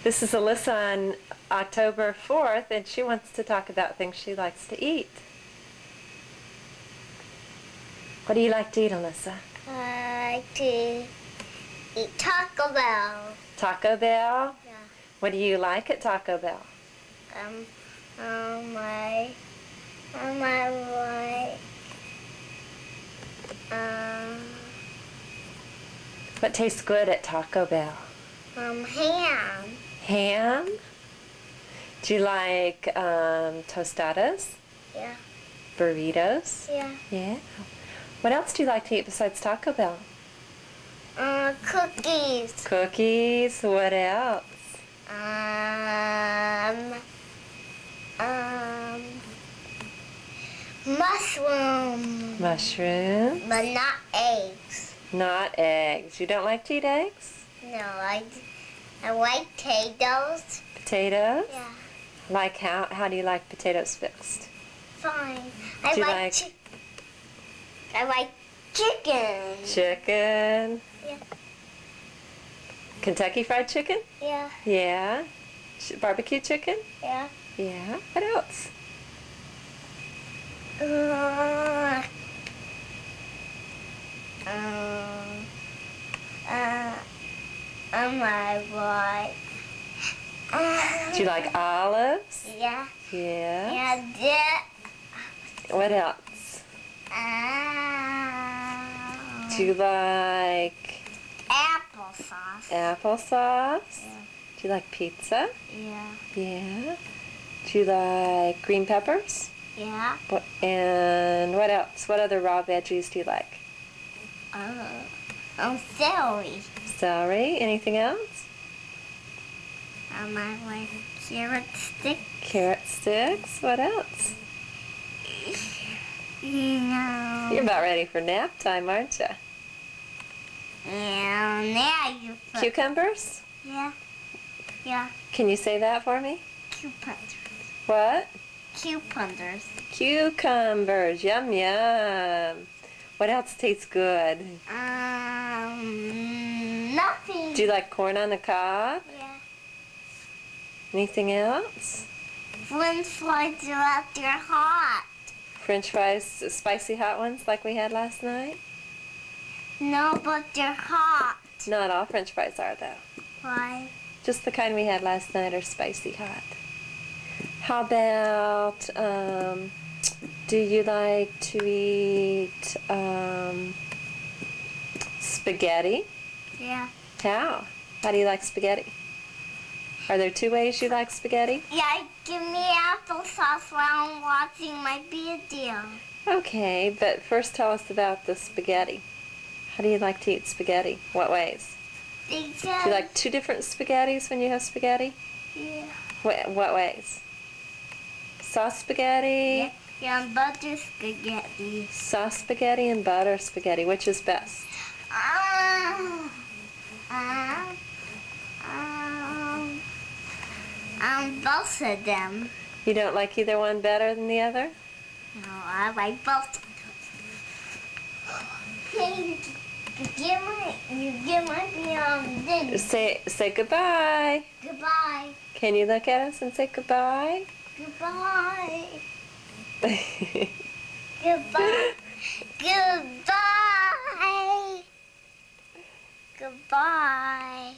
This is Alyssa on October 4th, and she wants to talk about things she likes to eat. What do you like to eat, Alyssa? I like to eat Taco Bell. Taco Bell? Yeah. What do you like at Taco Bell? I like What tastes good at Taco Bell? ham. Ham? Do you like tostadas? Yeah. Burritos? Yeah. Yeah. What else do you like to eat besides Taco Bell? Cookies. Cookies. What else? Mushroom. Mushrooms. But not eggs. Not eggs. You don't like to eat eggs? No, I like potatoes. Potatoes? Yeah. Like how do you like potatoes fixed? Fine. Do you like I like chicken. chicken? Yeah. Kentucky Fried Chicken? Yeah. Yeah. Barbecue chicken? Yeah. Yeah. What else? Do you like olives? Yeah. Yeah. Yeah. What else? Do you like Applesauce. applesauce? Yeah. Do you like pizza? Yeah. Yeah. Do you like green peppers? Yeah. And what else? What other raw veggies do you like? Celery. Celery. Anything else? I like carrot stick. Carrot sticks. What else? No. You're about ready for nap time, aren't you? And now you put. Cucumbers? Yeah. Yeah. Can you say that for me? Cucumbers. What? Cucumbers. Cucumbers. Yum, yum. What else tastes good? Nothing. Do you like corn on the cob? Yeah. Anything else? French fries are after hot. French fries, spicy hot ones like we had last night? No, but they're hot. Not all French fries are, though. Why? Just the kind we had last night are spicy hot. How about, do you like to eat spaghetti? Yeah. How? How do you like spaghetti? Are there two ways you like spaghetti? Yeah, give me applesauce while I'm watching my video. Okay, but first tell us about the spaghetti. How do you like to eat spaghetti? What ways? Because. Do you like two different spaghettis when you have spaghetti? Yeah. What ways? Sauce spaghetti? Yeah, butter spaghetti. Sauce spaghetti and butter spaghetti. Which is best? Both of them. You don't like either one better than the other? No, I like both. Hey, you get my thing. Say goodbye. Goodbye. Can you look at us and say goodbye? Goodbye. Goodbye. Goodbye. Goodbye.